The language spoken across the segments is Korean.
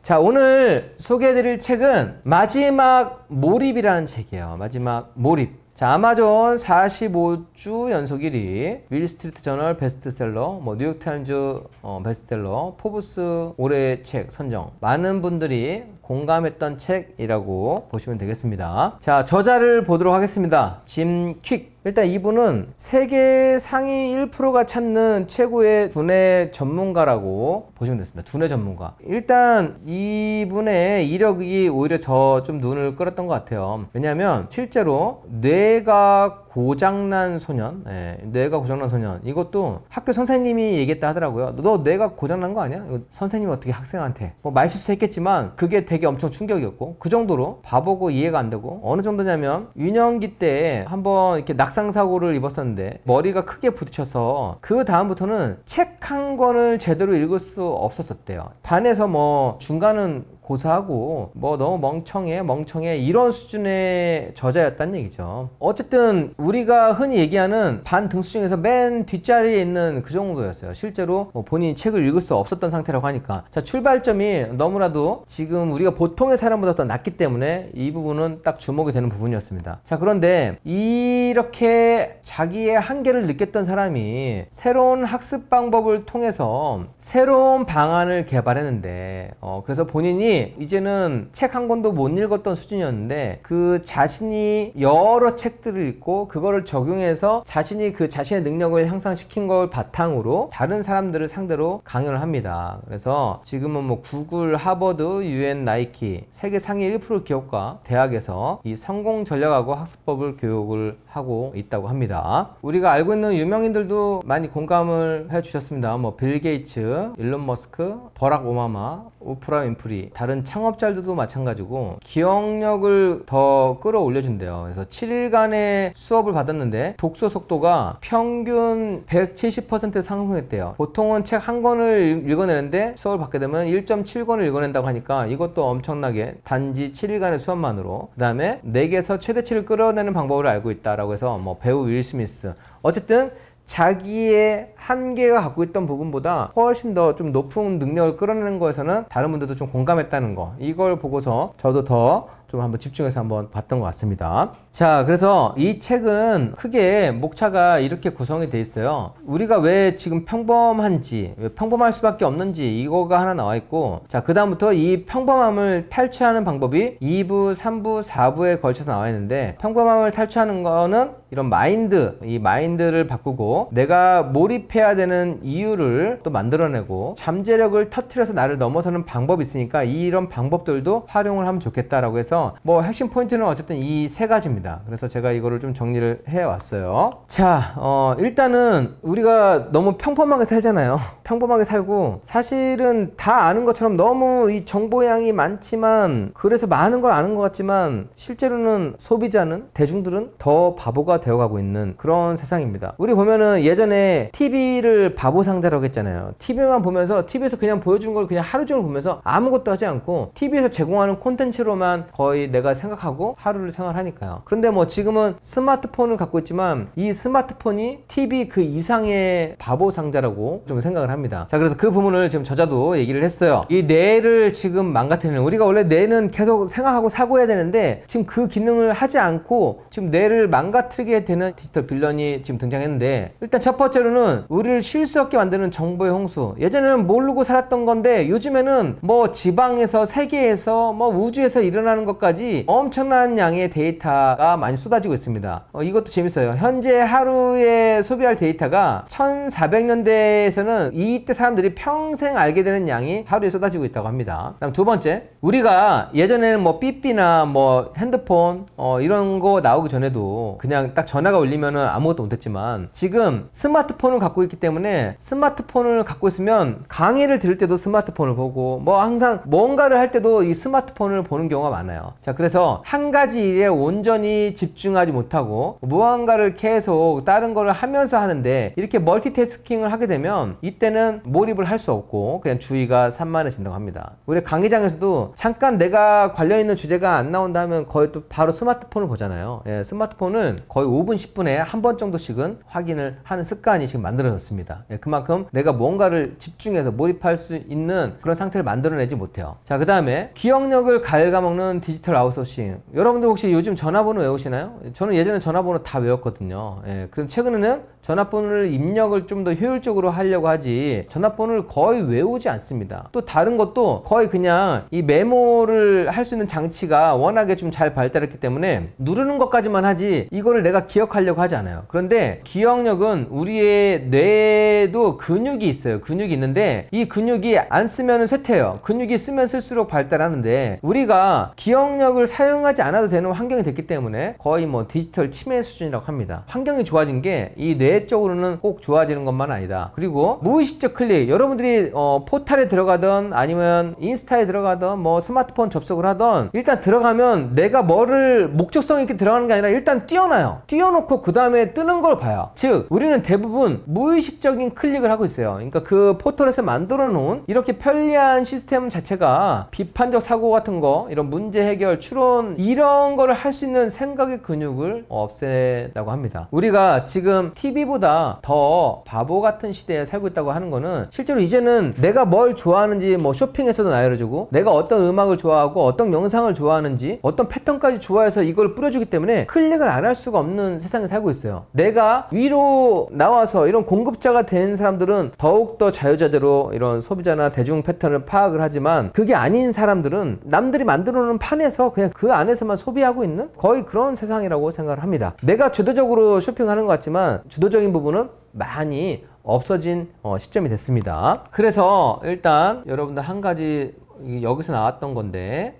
자, 오늘 소개해드릴 책은 마지막 몰입이라는 책이에요. 마지막 몰입. 자, 아마존 45주 연속 1위, 윌스트리트 저널 베스트셀러, 뉴욕타임즈 베스트셀러, 포브스 올해의 책 선정. 많은 분들이 공감했던 책이라고 보시면 되겠습니다. 자, 저자를 보도록 하겠습니다. 짐 퀵. 일단 이분은 세계 상위 1%가 찾는 최고의 두뇌 전문가라고 보시면 되겠습니다. 두뇌 전문가. 일단 이분의 이력이 오히려 저 좀 눈을 끌었던 것 같아요. 왜냐하면 실제로 뇌가 고장난 소년, 뇌가 고장난 소년, 이것도 학교 선생님이 얘기했다 하더라고요. 너 뇌가 고장난 거 아니야? 선생님이 어떻게 학생한테 말 실수했겠지만 그게 되게 엄청 충격이었고, 그 정도로 바보고 이해가 안 되고, 어느 정도냐면 유년기 때 한번 이렇게 낙상사고를 입었었는데 머리가 크게 부딪혀서 그 다음부터는 책 한 권을 제대로 읽을 수 없었었대요. 반에서 중간은 고사하고 너무 멍청해 이런 수준의 저자였다는 얘기죠. 어쨌든 우리가 흔히 얘기하는 반 등수 중에서 맨 뒷자리에 있는 그 정도였어요. 실제로 본인이 책을 읽을 수 없었던 상태라고 하니까. 자, 출발점이 너무나도 지금 우리가 보통의 사람보다 더 낮기 때문에 이 부분은 딱 주목이 되는 부분이었습니다. 자, 그런데 이렇게 자기의 한계를 느꼈던 사람이 새로운 학습 방법을 통해서 새로운 방안을 개발했는데, 그래서 본인이 이제는 책 한 권도 못 읽었던 수준이었는데 그 자신이 여러 책들을 읽고 그거를 적용해서 자신이 그 자신의 능력을 향상시킨 걸 바탕으로 다른 사람들을 상대로 강연을 합니다. 그래서 지금은 구글, 하버드, UN, 나이키 세계 상위 1% 기업과 대학에서 이 성공 전략하고 학습법을 교육을 하고 있다고 합니다. 우리가 알고 있는 유명인들도 많이 공감을 해주셨습니다. 빌 게이츠, 일론 머스크, 버락 오바마, 오프라 윈프리, 다른 창업자들도 마찬가지고 기억력을 더 끌어올려준대요. 그래서 7일간의 수업을 받았는데 독서 속도가 평균 170% 상승했대요. 보통은 책 한 권을 읽어내는데 수업을 받게 되면 1.7권을 읽어낸다고 하니까 이것도 엄청나게 단지 7일간의 수업만으로. 그 다음에 4개에서 최대치를 끌어내는 방법을 알고 있다라고 해서 배우 윌 스미스. 어쨌든 자기의 한계가 갖고 있던 부분보다 훨씬 더 좀 높은 능력을 끌어내는 거에서는 다른 분들도 좀 공감했다는 거, 이걸 보고서 저도 더 좀 한번 집중해서 한번 봤던 것 같습니다. 자, 그래서 이 책은 크게 목차가 이렇게 구성이 돼 있어요. 우리가 왜 지금 평범한지, 왜 평범할 수밖에 없는지, 이거가 하나 나와 있고, 자, 그 다음부터 이 평범함을 탈취하는 방법이 2부, 3부, 4부에 걸쳐서 나와 있는데, 평범함을 탈취하는 거는 이런 마인드, 이 마인드를 바꾸고 내가 몰입해야 되는 이유를 또 만들어내고 잠재력을 터트려서 나를 넘어서는 방법이 있으니까 이런 방법들도 활용을 하면 좋겠다라고 해서 핵심 포인트는 어쨌든 이 세 가지입니다. 그래서 제가 이거를 좀 정리를 해왔어요. 자, 일단은 우리가 너무 평범하게 살잖아요. 평범하게 살고 사실은 다 아는 것처럼 너무 이 정보량이 많지만, 그래서 많은 걸 아는 것 같지만 실제로는 소비자는, 대중들은 더 바보가 되어가고 있는 그런 세상입니다. 우리 보면은 예전에 TV를 바보 상자라고 했잖아요. TV만 보면서, TV에서 그냥 보여주는 걸 그냥 하루 종일 보면서 아무것도 하지 않고 TV에서 제공하는 콘텐츠로만 거의 내가 생각하고 하루를 생활하니까요. 그런데 지금은 스마트폰을 갖고 있지만 이 스마트폰이 TV 그 이상의 바보 상자라고 좀 생각을 합니다. 자, 그래서 그 부분을 지금 저자도 얘기를 했어요. 이 뇌를 지금 망가뜨리는, 우리가 원래 뇌는 계속 생각하고 사고해야 되는데 지금 그 기능을 하지 않고 지금 뇌를 망가뜨리게 되는 디지털 빌런이 지금 등장했는데, 일단 첫 번째로는 우리를 쉴 수 없게 만드는 정보의 홍수. 예전에는 모르고 살았던 건데 요즘에는 지방에서, 세계에서, 우주에서 일어나는 것까지 엄청난 양의 데이터가 많이 쏟아지고 있습니다. 이것도 재밌어요. 현재 하루에 소비할 데이터가 1400년대에서는 이때 사람들이 평생 알게 되는 양이 하루에 쏟아지고 있다고 합니다. 그다음 두 번째, 우리가 예전에는 삐삐나 핸드폰 이런 거 나오기 전에도 그냥 딱 전화가 울리면은 아무것도 못했지만, 지금 스마트폰을 갖고 있기 때문에 스마트폰을 갖고 있으면 강의를 들을 때도 스마트폰을 보고 항상 뭔가를 할 때도 이 스마트폰을 보는 경우가 많아요. 거예요. 자, 그래서 한 가지 일에 온전히 집중하지 못하고 무언가를 계속 다른 거를 하면서 하는데 이렇게 멀티태스킹을 하게 되면 이때는 몰입을 할 수 없고 그냥 주의가 산만해진다고 합니다. 우리 강의장에서도 잠깐 내가 관련 있는 주제가 안 나온다 하면 거의 또 바로 스마트폰을 보잖아요. 예, 스마트폰은 거의 5분 10분에 한 번 정도씩은 확인을 하는 습관이 지금 만들어졌습니다. 예, 그만큼 내가 뭔가를 집중해서 몰입할 수 있는 그런 상태를 만들어내지 못해요. 자, 그 다음에 기억력을 갉아먹는 디지털 아웃소싱. 여러분들 혹시 요즘 전화번호 외우시나요? 저는 예전에 전화번호 다 외웠거든요. 예, 그럼 최근에는 전화번호를 입력을 좀 더 효율적으로 하려고 하지 전화번호를 거의 외우지 않습니다. 또 다른 것도 거의 그냥 이 메모를 할 수 있는 장치가 워낙에 좀 잘 발달했기 때문에 누르는 것까지만 하지 이거를 내가 기억하려고 하지 않아요. 그런데 기억력은 우리의 뇌에도 근육이 있어요. 근육이 있는데 이 근육이 안 쓰면 쇠퇴해요. 근육이 쓰면 쓸수록 발달하는데 우리가 기억력을 사용하지 않아도 되는 환경이 됐기 때문에 거의 뭐 디지털 치매 수준이라고 합니다. 환경이 좋아진 게 이 뇌 쪽으로는 꼭 좋아지는 것만 아니다. 그리고 무의식적 클릭, 여러분들이 포탈에 들어가던 아니면 인스타에 들어가던 뭐 스마트폰 접속을 하던 일단 들어가면 내가 뭐를 목적성 있게 들어가는 게 아니라 일단 띄워놔요. 띄워놓고 그 다음에 뜨는 걸 봐요. 즉 우리는 대부분 무의식적인 클릭을 하고 있어요. 그러니까 그 포털에서 만들어 놓은 이렇게 편리한 시스템 자체가 비판적 사고 같은 거, 이런 문제 해결, 추론 이런 거를 할 수 있는 생각의 근육을 없앤다고 합니다. 우리가 지금 TV보다 더 바보 같은 시대에 살고 있다고 하는 거는 실제로 이제는 내가 뭘 좋아하는지 뭐 쇼핑에서도 알려주고 내가 어떤 음악을 좋아하고 어떤 영상을 좋아하는지 어떤 패턴까지 좋아해서 이걸 뿌려주기 때문에 클릭을 안 할 수가 없는 세상에 살고 있어요. 내가 위로 나와서 이런 공급자가 된 사람들은 더욱더 자유자재로 이런 소비자나 대중 패턴을 파악을 하지만 그게 아닌 사람들은 남들이 만들어 놓은 판에서 그냥 그 안에서만 소비하고 있는 거의 그런 세상이라고 생각을 합니다. 내가 주도적으로 쇼핑하는 것 같지만 주도적인 부분은 많이 없어진 시점이 됐습니다. 그래서 일단 여러분들 한 가지 여기서 나왔던 건데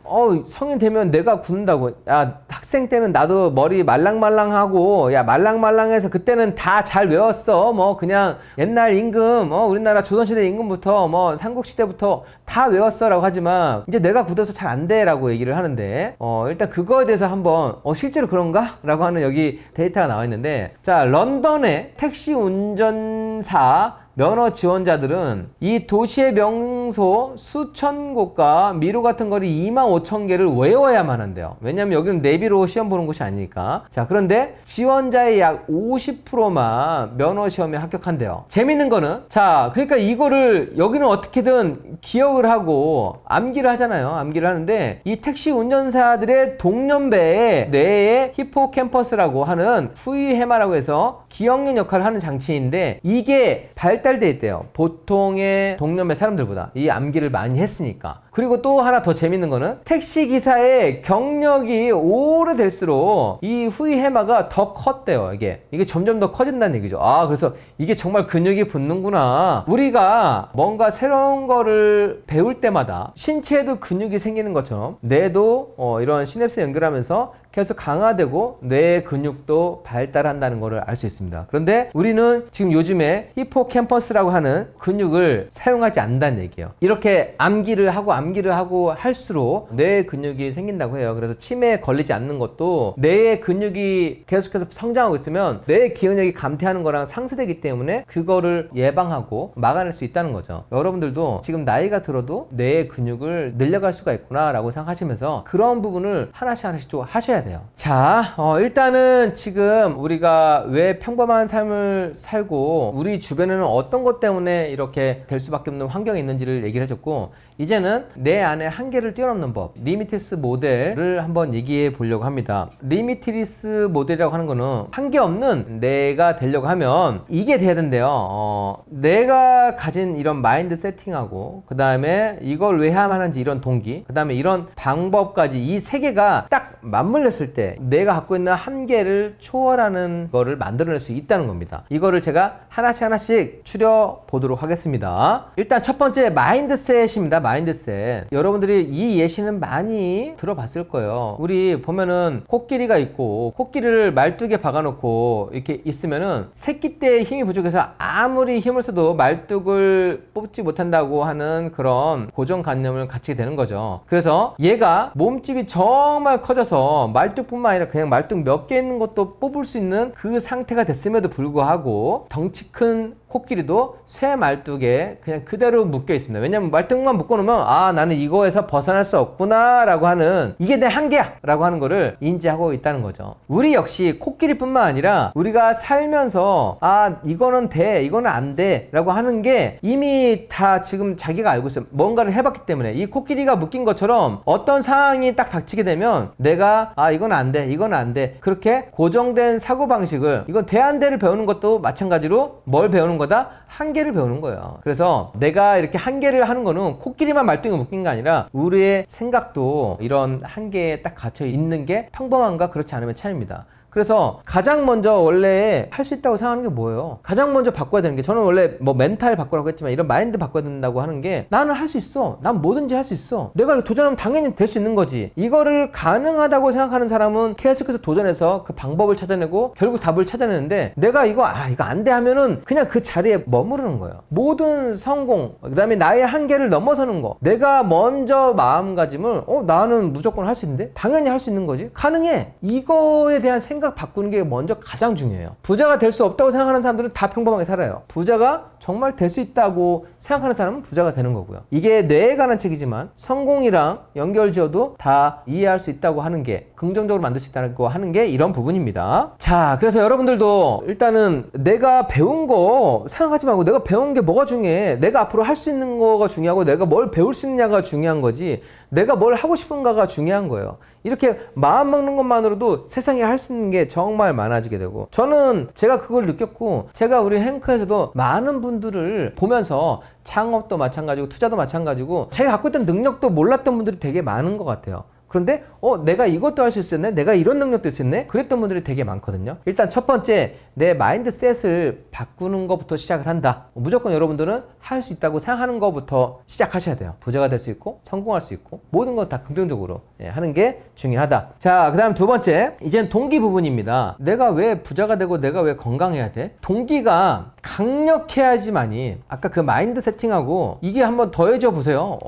성인 되면 내가 굳는다고. 야, 학생 때는 나도 머리 말랑말랑하고 야 말랑말랑해서 그때는 다 잘 외웠어. 뭐 그냥 옛날 임금 우리나라 조선시대 임금부터 뭐 삼국시대부터 다 외웠어 라고 하지만 이제 내가 굳어서 잘 안 돼 라고 얘기를 하는데 일단 그거에 대해서 한번 실제로 그런가? 라고 하는 여기 데이터가 나와 있는데, 자, 런던의 택시 운전사 면허 지원자들은 이 도시의 명소 수천 곳과 미로 같은 거리 25,000개를 외워야만 한대요. 왜냐면 여기는 내비로 시험 보는 곳이 아니니까. 자, 그런데 지원자의 약 50%만 면허 시험에 합격한대요. 재밌는 거는, 자, 그러니까 이거를 여기는 어떻게든 기억을 하고 암기를 하잖아요. 암기를 하는데 이 택시 운전사들의 동년배의 뇌에 히포캠퍼스라고 하는 후위 해마라고 해서 기억력 역할을 하는 장치인데 이게 발달돼 있대요. 보통의 동년배 사람들보다 이 암기를 많이 했으니까. 그리고 또 하나 더 재밌는 거는 택시기사의 경력이 오래될수록 이 후위 해마가 더 컸대요. 이게 점점 더 커진다는 얘기죠. 아, 그래서 이게 정말 근육이 붙는구나. 우리가 뭔가 새로운 거를 배울 때마다 신체에도 근육이 생기는 것처럼 뇌도 이런 시냅스 연결하면서 계속 강화되고 뇌의 근육도 발달한다는 것을 알 수 있습니다. 그런데 우리는 지금 요즘에 히포캠퍼스라고 하는 근육을 사용하지 않는다는 얘기예요. 이렇게 암기를 하고 할수록 뇌의 근육이 생긴다고 해요. 그래서 치매에 걸리지 않는 것도 뇌의 근육이 계속해서 성장하고 있으면 뇌의 기억력이 감퇴하는 거랑 상쇄되기 때문에 그거를 예방하고 막아낼 수 있다는 거죠. 여러분들도 지금 나이가 들어도 뇌의 근육을 늘려갈 수가 있구나 라고 생각하시면서 그런 부분을 하나씩 좀 하셔야 돼요. 자, 일단은 지금 우리가 왜 평범한 삶을 살고 우리 주변에는 어떤 것 때문에 이렇게 될 수밖에 없는 환경이 있는지를 얘기를 해줬고, 이제는 내 안에 한계를 뛰어넘는 법, 리미티스 모델을 한번 얘기해 보려고 합니다. 리미티스 모델이라고 하는 거는 한계 없는 내가 되려고 하면 이게 돼야 된대요. 내가 가진 이런 마인드 세팅하고 그 다음에 이걸 왜 해야만 하는지 이런 동기, 그 다음에 이런 방법까지 이 세 개가 딱 맞물렸을 때 내가 갖고 있는 한계를 초월하는 거를 만들어낼 수 있다는 겁니다. 이거를 제가 하나씩 추려 보도록 하겠습니다. 일단 첫 번째 마인드셋입니다. 마인드셋. 여러분들이 이 예시는 많이 들어봤을 거예요. 우리 보면은 코끼리가 있고 코끼리를 말뚝에 박아놓고 이렇게 있으면은 새끼 때 힘이 부족해서 아무리 힘을 써도 말뚝을 뽑지 못한다고 하는 그런 고정관념을 갖추게 되는 거죠. 그래서 얘가 몸집이 정말 커져서 말뚝뿐만 아니라 그냥 말뚝 몇 개 있는 것도 뽑을 수 있는 그 상태가 됐음에도 불구하고 덩치 큰 코끼리도 쇠 말뚝에 그냥 그대로 묶여 있습니다. 왜냐면 말뚝만 묶어 놓으면 아, 나는 이거에서 벗어날 수 없구나 라고 하는, 이게 내 한계야 라고 하는 거를 인지하고 있다는 거죠. 우리 역시 코끼리뿐만 아니라 우리가 살면서 아, 이거는 돼, 이거는 안 돼 라고 하는 게 이미 다 지금 자기가 알고 있어요. 뭔가를 해봤기 때문에. 이 코끼리가 묶인 것처럼 어떤 상황이 딱 닥치게 되면 내가 아, 이건 안 돼, 이건 안 돼, 그렇게 고정된 사고방식을, 이건 돼 안 돼를 배우는 것도 마찬가지로 뭘 배우는 거다? 한계를 배우는 거예요. 그래서 내가 이렇게 한계를 하는 거는 코끼리만 말뚝에 묶인 게 아니라 우리의 생각도 이런 한계에 딱 갇혀 있는 게 평범한가 그렇지 않으면 차이입니다. 그래서 가장 먼저 원래 할 수 있다고 생각하는 게 뭐예요? 가장 먼저 바꿔야 되는 게, 저는 원래 뭐 멘탈 바꾸라고 했지만 이런 마인드 바꿔야 된다고 하는 게, 나는 할 수 있어, 난 뭐든지 할 수 있어, 내가 도전하면 당연히 될 수 있는 거지. 이거를 가능하다고 생각하는 사람은 계속해서 도전해서 그 방법을 찾아내고 결국 답을 찾아내는데, 내가 이거 안 돼 하면은 그냥 그 자리에 머무르는 거예요. 모든 성공, 그 다음에 나의 한계를 넘어서는 거, 내가 먼저 마음가짐을 나는 무조건 할 수 있는데, 당연히 할 수 있는 거지, 가능해, 이거에 대한 생각 바꾸는 게 먼저 가장 중요해요. 부자가 될 수 없다고 생각하는 사람들은 다 평범하게 살아요. 부자가 정말 될 수 있다고 생각하는 사람은 부자가 되는 거고요. 이게 뇌에 관한 책이지만 성공이랑 연결지어도 다 이해할 수 있다고 하는 게, 긍정적으로 만들 수 있다고 하는 게 이런 부분입니다. 자, 그래서 여러분들도 일단은 내가 배운 거 생각하지 말고, 내가 배운 게 뭐가 중요해, 내가 앞으로 할 수 있는 거가 중요하고 내가 뭘 배울 수 있느냐가 중요한 거지, 내가 뭘 하고 싶은가가 중요한 거예요. 이렇게 마음 먹는 것만으로도 세상에 할 수 있는 게 정말 많아지게 되고, 저는 제가 그걸 느꼈고, 제가 우리 행크에서도 많은 분들을 보면서, 창업도 마찬가지고 투자도 마찬가지고 자기가 갖고 있던 능력도 몰랐던 분들이 되게 많은 것 같아요. 그런데 내가 이것도 할 수 있었네, 내가 이런 능력도 있었네, 그랬던 분들이 되게 많거든요. 일단 첫 번째, 내 마인드셋을 바꾸는 것부터 시작을 한다. 무조건 여러분들은 할 수 있다고 생각하는 것부터 시작하셔야 돼요. 부자가 될 수 있고 성공할 수 있고 모든 것 다 긍정적으로 하는 게 중요하다. 자, 그 다음 두 번째, 이제는 동기 부분입니다. 내가 왜 부자가 되고 내가 왜 건강해야 돼? 동기가 강력해야지만이, 아까 그 마인드 세팅하고 이게 한번 더해져 보세요.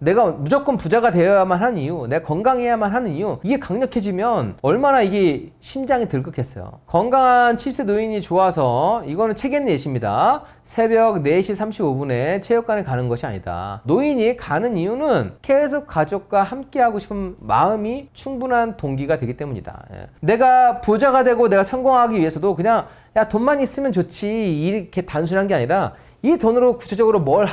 내가 무조건 부자가 되어야만 하는 이유, 내가 건강해야만 하는 이유, 이게 강력해지면 얼마나 이게 심장이 들끓겠어요. 건강한 7세 노인이 좋아서, 이거는 책에 예시입니다. 새벽 4시 35분에 체육관에 가는 것이 아니다. 노인이 가는 이유는 계속 가족과 함께 하고 싶은 마음이 충분한 동기가 되기 때문이다. 내가 부자가 되고 내가 성공하기 위해서도 그냥 야, 돈만 있으면 좋지, 이렇게 단순한 게 아니라, 이 돈으로 구체적으로 뭘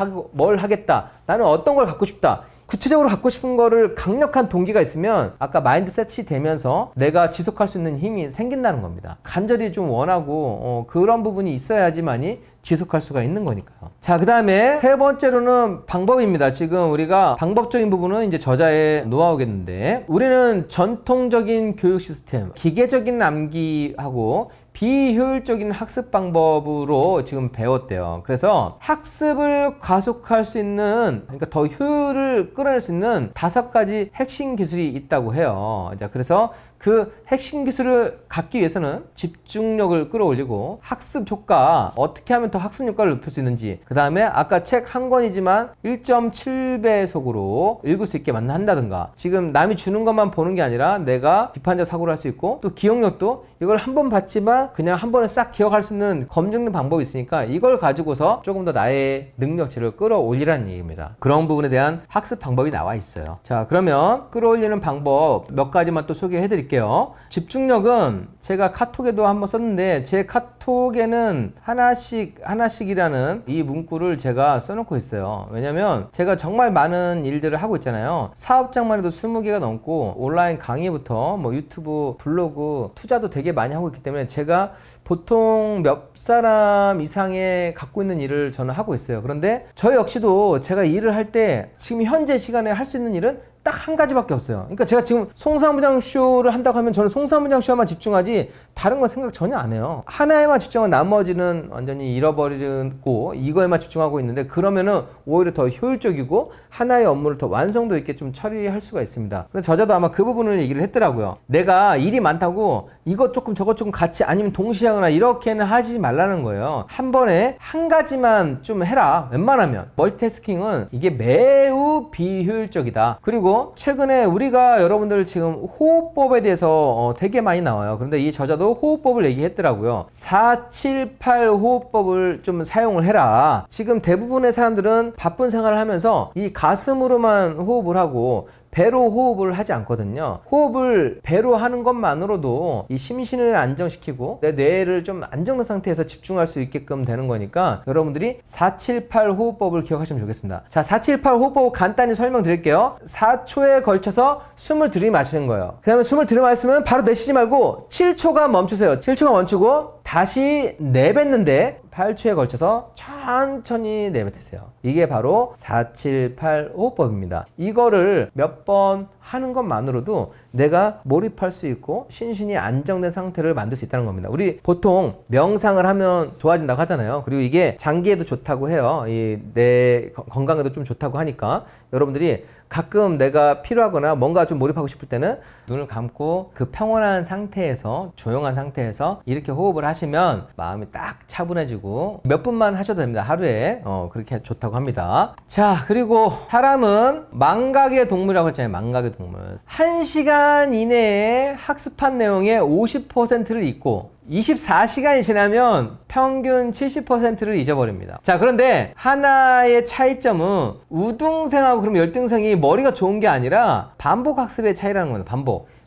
하겠다, 나는 어떤 걸 갖고 싶다, 구체적으로 갖고 싶은 거를 강력한 동기가 있으면 아까 마인드셋이 되면서 내가 지속할 수 있는 힘이 생긴다는 겁니다. 간절히 좀 원하고 그런 부분이 있어야지만이 지속할 수가 있는 거니까요. 자, 그 다음에 세 번째로는 방법입니다. 지금 우리가 방법적인 부분은 이제 저자의 노하우겠는데, 우리는 전통적인 교육 시스템, 기계적인 암기하고 비효율적인 학습 방법으로 지금 배웠대요. 그래서 학습을 가속할 수 있는, 그러니까 더 효율을 끌어낼 수 있는 5가지 핵심 기술이 있다고 해요. 자, 그래서 그 핵심 기술을 갖기 위해서는 집중력을 끌어올리고 학습 효과, 어떻게 하면 더 학습 효과를 높일 수 있는지, 그 다음에 아까 책 한 권이지만 1.7배속으로 읽을 수 있게 한다든가, 지금 남이 주는 것만 보는 게 아니라 내가 비판적 사고를 할 수 있고, 또 기억력도 이걸 한 번 봤지만 그냥 한 번에 싹 기억할 수 있는 검증된 방법이 있으니까 이걸 가지고서 조금 더 나의 능력치를 끌어올리라는 얘기입니다. 그런 부분에 대한 학습 방법이 나와 있어요. 자, 그러면 끌어올리는 방법 몇 가지만 또 소개해 드릴게요. 집중력은 제가 카톡에도 한번 썼는데, 제 카톡에는 하나씩이라는 이 문구를 제가 써놓고 있어요. 왜냐면 제가 정말 많은 일들을 하고 있잖아요. 사업장만 해도 20개가 넘고, 온라인 강의부터 뭐 유튜브, 블로그, 투자도 되게 많이 하고 있기 때문에 제가 보통 몇 사람 이상의 갖고 있는 일을 저는 하고 있어요. 그런데 저 역시도 제가 일을 할 때 지금 현재 시간에 할 수 있는 일은 딱 한 가지밖에 없어요. 그러니까 제가 지금 송사무장 쇼를 한다고 하면 저는 송사무장 쇼만 집중하지 다른 거 생각 전혀 안 해요. 하나에만 집중하면 나머지는 완전히 잃어버리고 이거에만 집중하고 있는데, 그러면은 오히려 더 효율적이고 하나의 업무를 더 완성도 있게 좀 처리할 수가 있습니다. 근데 저자도 아마 그 부분을 얘기를 했더라고요. 내가 일이 많다고 이것 조금 저것 조금 같이 아니면 동시에 하거나 이렇게는 하지 말라는 거예요. 한 번에 한 가지만 좀 해라. 웬만하면 멀티태스킹은 이게 매우 비효율적이다. 그리고 최근에 우리가 여러분들 지금 호흡법에 대해서 되게 많이 나와요. 그런데 이 저자도 호흡법을 얘기했더라고요. 478 호흡법을 좀 사용을 해라. 지금 대부분의 사람들은 바쁜 생활을 하면서 이 가슴으로만 호흡을 하고 배로 호흡을 하지 않거든요. 호흡을 배로 하는 것만으로도 이 심신을 안정시키고 내 뇌를 좀 안정된 상태에서 집중할 수 있게끔 되는 거니까 여러분들이 478 호흡법을 기억하시면 좋겠습니다. 자, 478 호흡법 간단히 설명드릴게요. 4초에 걸쳐서 숨을 들이마시는 거예요. 그 다음에 숨을 들이마시면 바로 내쉬지 말고 7초간 멈추세요. 7초간 멈추고 다시 내뱉는데 8초에 걸쳐서 천천히 내뱉으세요. 이게 바로 478 호흡법입니다. 이거를 몇 번 하는 것만으로도 내가 몰입할 수 있고 신신이 안정된 상태를 만들 수 있다는 겁니다. 우리 보통 명상을 하면 좋아진다고 하잖아요. 그리고 이게 장기에도 좋다고 해요. 이 내 건강에도 좀 좋다고 하니까 여러분들이 가끔 내가 필요하거나 뭔가 좀 몰입하고 싶을 때는 눈을 감고 그 평온한 상태에서, 조용한 상태에서 이렇게 호흡을 하시면 마음이 딱 차분해지고 몇 분만 하셔도 됩니다. 하루에 그렇게 좋다고 합니다. 자, 그리고 사람은 망각의 동물이라고 했잖아요. 망각의 동물. 1시간 이내에 학습한 내용의 50%를 잊고 24시간이 지나면 평균 70%를 잊어버립니다. 자, 그런데 하나의 차이점은 우등생하고 그럼 열등생이 머리가 좋은 게 아니라 반복 학습의 차이라는 겁니다.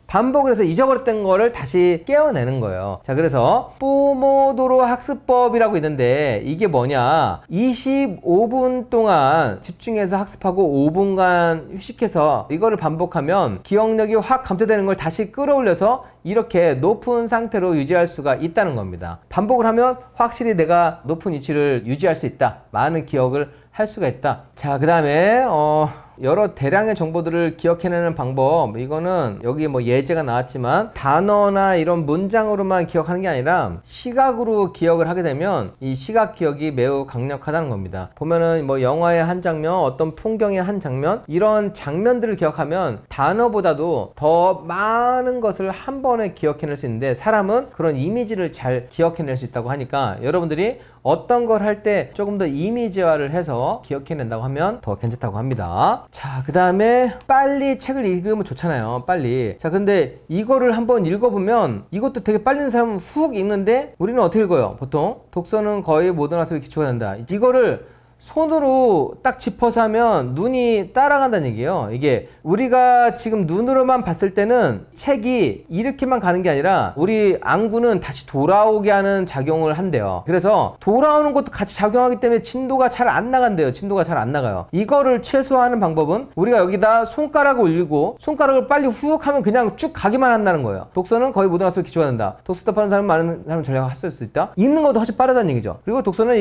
반복을 해서 잊어버렸던 거를 다시 깨어내는 거예요. 자, 그래서 포모도로 학습법이라고 있는데 이게 뭐냐, 25분 동안 집중해서 학습하고 5분간 휴식해서 이거를 반복하면 기억력이 확 감퇴되는 걸 다시 끌어올려서 이렇게 높은 상태로 유지할 수가 있다는 겁니다. 반복을 하면 확실히 내가 높은 위치를 유지할 수 있다. 많은 기억을 할 수가 있다. 자, 그 다음에 여러 대량의 정보들을 기억해내는 방법, 이거는 여기 뭐 예제가 나왔지만 단어나 이런 문장으로만 기억하는 게 아니라 시각으로 기억을 하게 되면 이 시각 기억이 매우 강력하다는 겁니다. 보면은 뭐 영화의 한 장면, 어떤 풍경의 한 장면, 이런 장면들을 기억하면 단어보다도 더 많은 것을 한 번에 기억해낼 수 있는데 사람은 그런 이미지를 잘 기억해낼 수 있다고 하니까 여러분들이 어떤 걸 할 때 조금 더 이미지화를 해서 기억해낸다고 하면 더 괜찮다고 합니다. 자, 그 다음에 빨리 책을 읽으면 좋잖아요. 빨리. 자, 근데 이거를 한번 읽어보면 이것도 되게 빨리 읽는 사람은 훅 읽는데 우리는 어떻게 읽어요? 보통 독서는 거의 모든 학습이 기초가 된다. 이거를 손으로 딱 짚어서 하면 눈이 따라간다는 얘기예요. 이게 우리가 지금 눈으로만 봤을 때는 책이 이렇게만 가는 게 아니라 우리 안구는 다시 돌아오게 하는 작용을 한대요. 그래서 돌아오는 것도 같이 작용하기 때문에 진도가 잘 안 나간대요. 진도가 잘 안 나가요. 이거를 최소화하는 방법은 우리가 여기다 손가락을 올리고 손가락을 빨리 훅 하면 그냥 쭉 가기만 한다는 거예요. 독서는 거의 모든 학습이 기초가 된다. 독서 답하는 사람 많은 사람 전략을 할 수 있다. 읽는 것도 훨씬 빠르다는 얘기죠. 그리고 독서는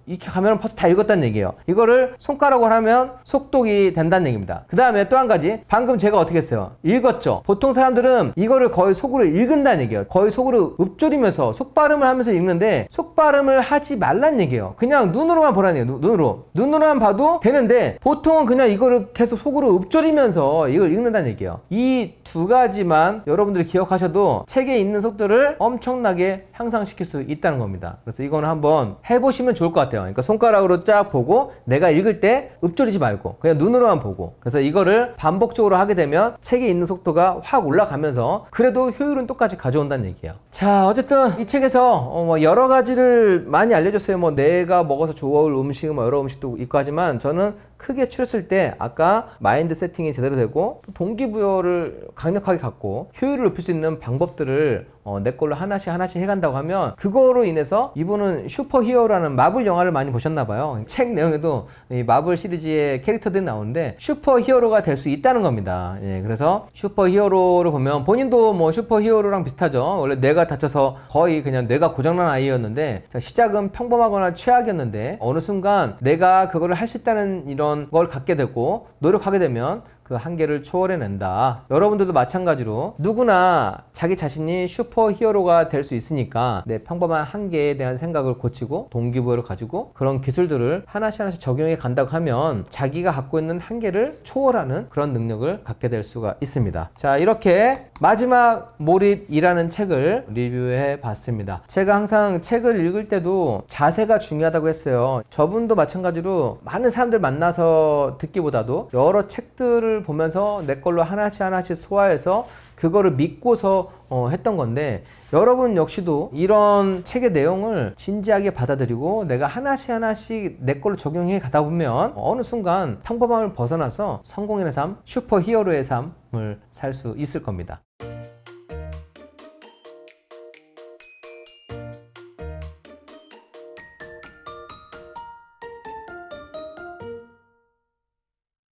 이렇게 가면 벌써 다 읽었다는 얘기예요. 이거를 손가락으로 하면 속독이 된다는 얘기입니다. 그 다음에 또 한 가지, 방금 제가 어떻게 했어요? 읽었죠? 보통 사람들은 이거를 거의 속으로 읽은다는 얘기예요. 거의 속으로 읊조리면서 속발음을 하면서 읽는데 속발음을 하지 말란 얘기예요. 그냥 눈으로만 보라는 얘기예요. 눈으로만 봐도 되는데 보통은 그냥 이거를 계속 속으로 읊조리면서 이걸 읽는다는 얘기예요. 이 두 가지만 여러분들이 기억하셔도 책에 있는 속도를 엄청나게 향상시킬 수 있다는 겁니다. 그래서 이거는 한번 해보시면 좋을 것 같아요. 그러니까 손가락으로 쫙 보고 내가 읽을 때 읊조리지 말고 그냥 눈으로만 보고, 그래서 이거를 반복적으로 하게 되면 책에 있는 속도가 확 올라가면서 그래도 효율은 똑같이 가져온다는 얘기예요. 자, 어쨌든 이 책에서 여러 가지를 많이 알려줬어요. 뭐 내가 먹어서 좋아할 음식, 뭐 여러 음식도 있고 하지만 저는 크게 추렸을 때 아까 마인드 세팅이 제대로 되고 동기부여를 강력하게 갖고 효율을 높일 수 있는 방법들을 내 걸로 하나씩 해간다고 하면 그거로 인해서 이분은 슈퍼히어로라는 마블 영화를 많이 보셨나봐요. 책 내용에도 이 마블 시리즈의 캐릭터들이 나오는데 슈퍼히어로가 될 수 있다는 겁니다. 예, 그래서 슈퍼히어로를 보면 본인도 뭐 슈퍼히어로랑 비슷하죠. 원래 뇌가 다쳐서 거의 그냥 뇌가 고장난 아이였는데 시작은 평범하거나 최악이었는데 어느 순간 내가 그거를 할 수 있다는 이런 걸 갖게 되고 노력하게 되면 그 한계를 초월해낸다. 여러분들도 마찬가지로 누구나 자기 자신이 슈퍼 히어로가 될 수 있으니까 내 평범한 한계에 대한 생각을 고치고 동기부여를 가지고 그런 기술들을 하나씩 적용해 간다고 하면 자기가 갖고 있는 한계를 초월하는 그런 능력을 갖게 될 수가 있습니다. 자, 이렇게 마지막 몰입이라는 책을 리뷰해 봤습니다. 제가 항상 책을 읽을 때도 자세가 중요하다고 했어요. 저분도 마찬가지로 많은 사람들 만나서 듣기보다도 여러 책들을 보면서 내 걸로 하나씩 소화해서 그거를 믿고서 했던 건데, 여러분 역시도 이런 책의 내용을 진지하게 받아들이고 내가 하나씩 내 걸로 적용해 가다 보면 어느 순간 평범함을 벗어나서 성공인의 삶, 슈퍼 히어로의 삶을 살 수 있을 겁니다.